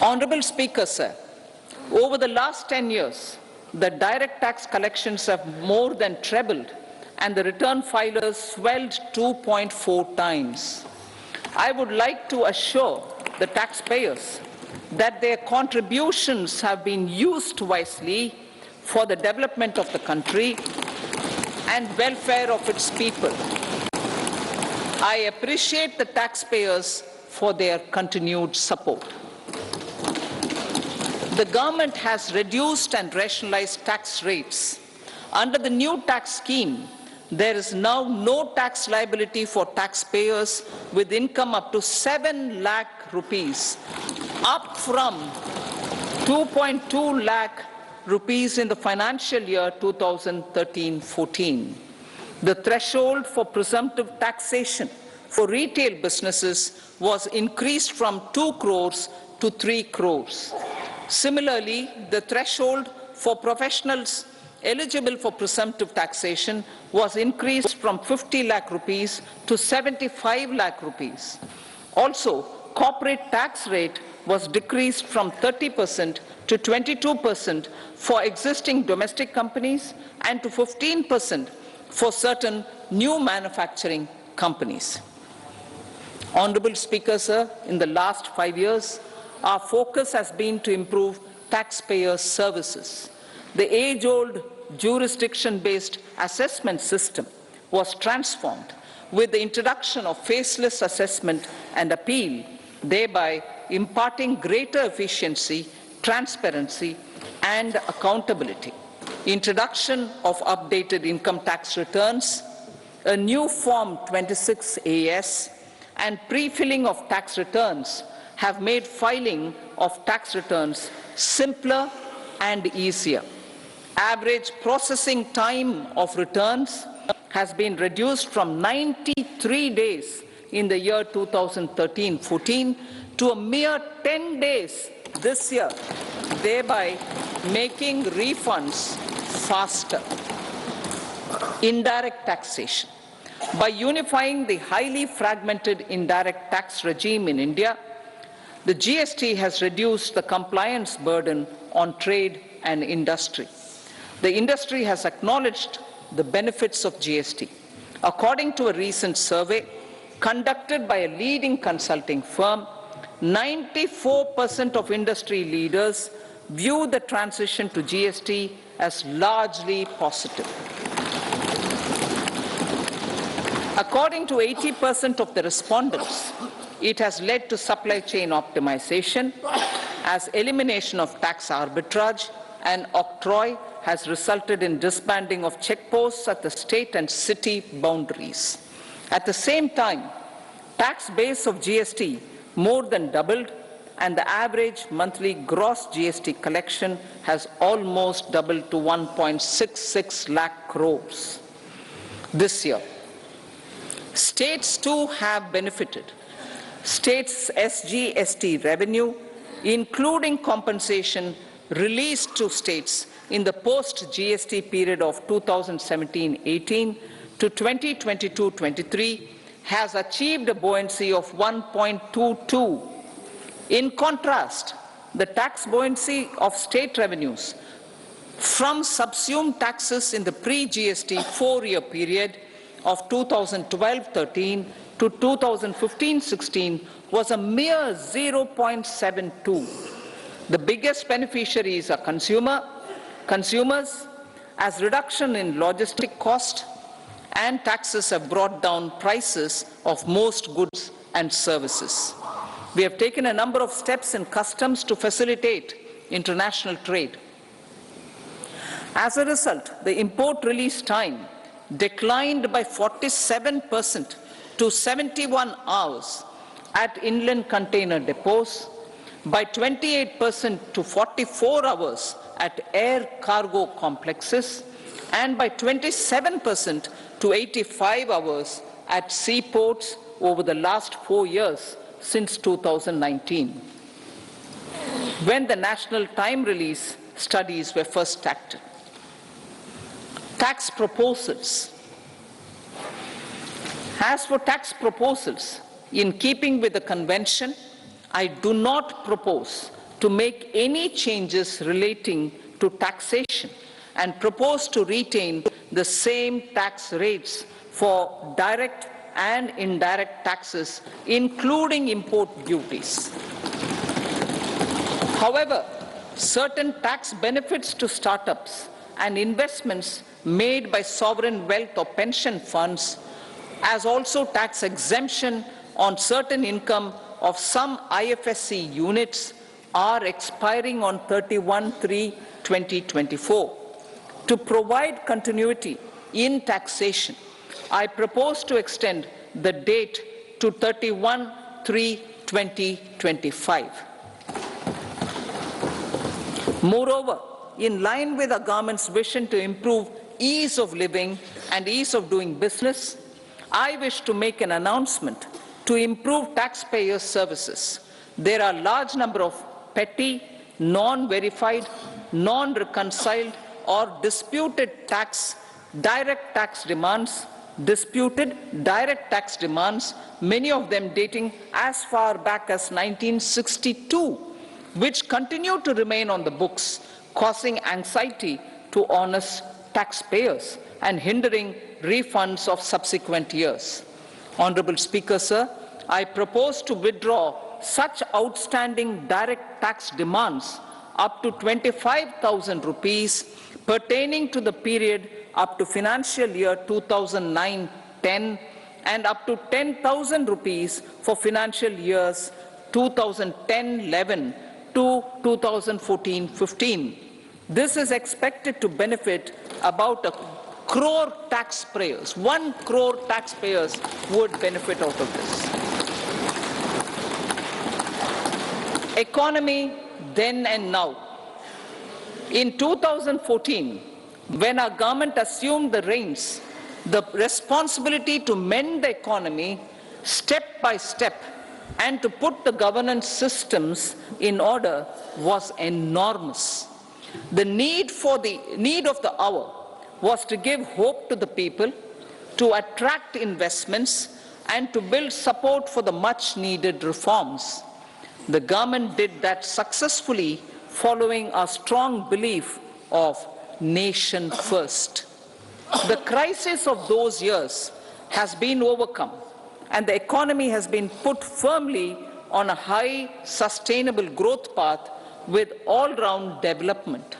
Honorable Speaker, sir, over the last 10 years, the direct tax collections have more than trebled and the return filers swelled 2.4 times. I would like to assure the taxpayers that their contributions have been used wisely for the development of the country and welfare of its people. I appreciate the taxpayers for their continued support. The government has reduced and rationalized tax rates. Under the new tax scheme, there is now no tax liability for taxpayers with income up to 7 lakh rupees, up from 2.2 lakh rupees in the financial year 2013-14. The threshold for presumptive taxation for retail businesses was increased from 2 crores to 3 crores. Similarly, the threshold for professionals eligible for presumptive taxation was increased from 50 lakh rupees to 75 lakh rupees. Also, corporate tax rate was decreased from 30% to 22% for existing domestic companies and to 15% for certain new manufacturing companies. Honorable Speaker, sir, in the last 5 years, our focus has been to improve taxpayer services. The age-old jurisdiction-based assessment system was transformed with the introduction of faceless assessment and appeal, thereby imparting greater efficiency, transparency, and accountability. Introduction of updated income tax returns, a new Form 26AS, and pre-filling of tax returns have made filing of tax returns simpler and easier. Average processing time of returns has been reduced from 93 days in the year 2013-14 to a mere 10 days this year, thereby making refunds faster. Indirect taxation. By unifying the highly fragmented indirect tax regime in India, the GST has reduced the compliance burden on trade and industry. The industry has acknowledged the benefits of GST. According to a recent survey conducted by a leading consulting firm, 94% of industry leaders view the transition to GST as largely positive. According to 80% of the respondents, it has led to supply chain optimization, as elimination of tax arbitrage and octroi has resulted in disbanding of checkposts at the state and city boundaries. At the same time, tax base of GST more than doubled, and the average monthly gross GST collection has almost doubled to 1.66 lakh crores this year. States too have benefited. States' SGST revenue, including compensation released to states in the post-GST period of 2017-18 to 2022-23, has achieved a buoyancy of 1.22. In contrast, the tax buoyancy of state revenues from subsumed taxes in the pre-GST 4-year period of 2012-13 to 2015-16 was a mere 0.72. The biggest beneficiaries are consumers, as reduction in logistic cost and taxes have brought down prices of most goods and services. We have taken a number of steps in customs to facilitate international trade. As a result, the import release time declined by 47% to 71 hours at inland container depots, by 28% to 44 hours at air cargo complexes, and by 27% to 85 hours at seaports over the last 4 years since 2019, when the national time release studies were first acted. Tax proposals. As for tax proposals, in keeping with the convention, I do not propose to make any changes relating to taxation and propose to retain the same tax rates for direct and indirect taxes, including import duties. However, certain tax benefits to startups and investments made by sovereign wealth or pension funds, as also tax exemption on certain income of some IFSC units, are expiring on 31/3/2024. To provide continuity in taxation, I propose to extend the date to 31/3/2025. Moreover, in line with the government's vision to improve ease of living and ease of doing business, I wish to make an announcement to improve taxpayers' services. There are a large number of petty, non-verified, non-reconciled or disputed direct tax demands, many of them dating as far back as 1962, which continue to remain on the books, causing anxiety to honest taxpayers and hindering refunds of subsequent years. Honorable Speaker, sir, I propose to withdraw such outstanding direct tax demands up to 25,000 rupees pertaining to the period up to financial year 2009-10 and up to 10,000 rupees for financial years 2010-11 to 2014-15. This is expected to benefit about 1 crore taxpayers. 1 crore taxpayers would benefit out of this. Economy then and now. In 2014, when our government assumed the reins, the responsibility to mend the economy step by step and to put the governance systems in order was enormous. The need of the hour was to give hope to the people, to attract investments, and to build support for the much-needed reforms. The government did that successfully, following a strong belief of nation first. The crisis of those years has been overcome, and the economy has been put firmly on a high, sustainable growth path with all-round development.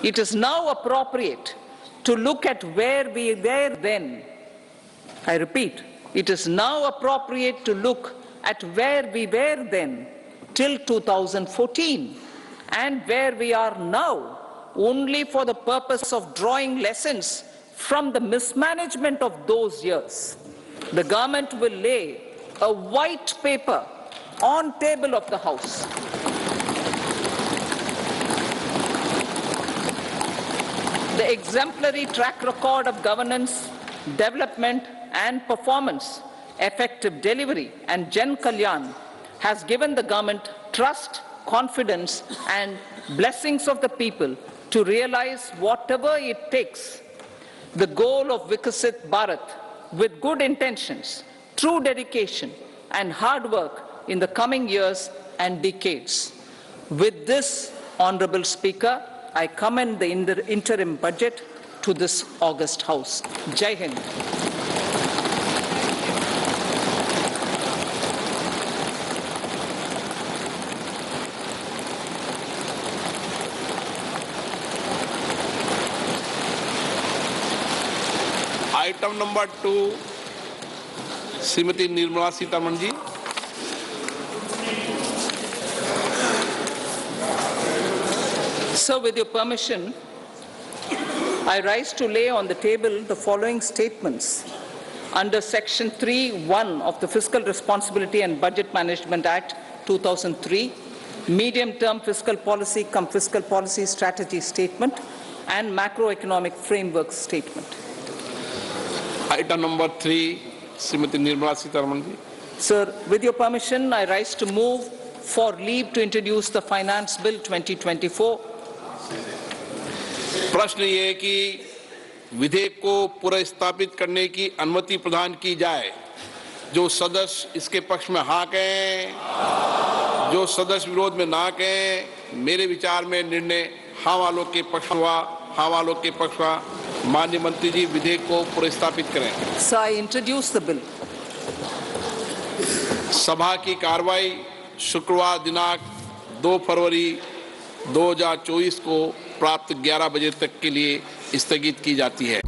It is now appropriate to look at where we were then. I repeat, it is now appropriate to look at where we were then till 2014 and where we are now, only for the purpose of drawing lessons from the mismanagement of those years. The government will lay a white paper on table of the House. The exemplary track record of governance, development and performance, effective delivery and Jan Kalyan has given the government trust, confidence and blessings of the people to realize whatever it takes. The goal of Vikasit Bharat with good intentions, true dedication and hard work in the coming years and decades. With this, Honorable Speaker, I commend the interim budget to this august House. Jai Hind. Item number 2, Srimati Nirmala Sitharaman ji. Sir, with your permission, I rise to lay on the table the following statements under Section 3(1) of the Fiscal Responsibility and Budget Management Act 2003, Medium-Term Fiscal Policy cum Fiscal Policy Strategy Statement and Macroeconomic Framework Statement. Item number 3, Srimati Nirmala Sitharaman ji. Sir, with your permission, I rise to move for leave to introduce the Finance Bill 2024. प्रश्न ये है कि विधेयक को पुनर्स्थापित करने की अनुमति प्रदान की जाए। जो सदस्य इसके पक्ष में हाँ कहें, जो सदस्य विरोध में ना कहें, मेरे विचार में निर्णय हाँ वालों के पक्ष हुआ। हाँ वालों के पक्ष हुआ। माननीय मंत्री जी विधेयक को पुनर्स्थापित करें। So I introduce the bill. सभा की कार्रवाई शुक्रवार दिनांक 2 फरवरी 2024 को प्राप्त 11 बजे तक के लिए स्थगित की जाती है।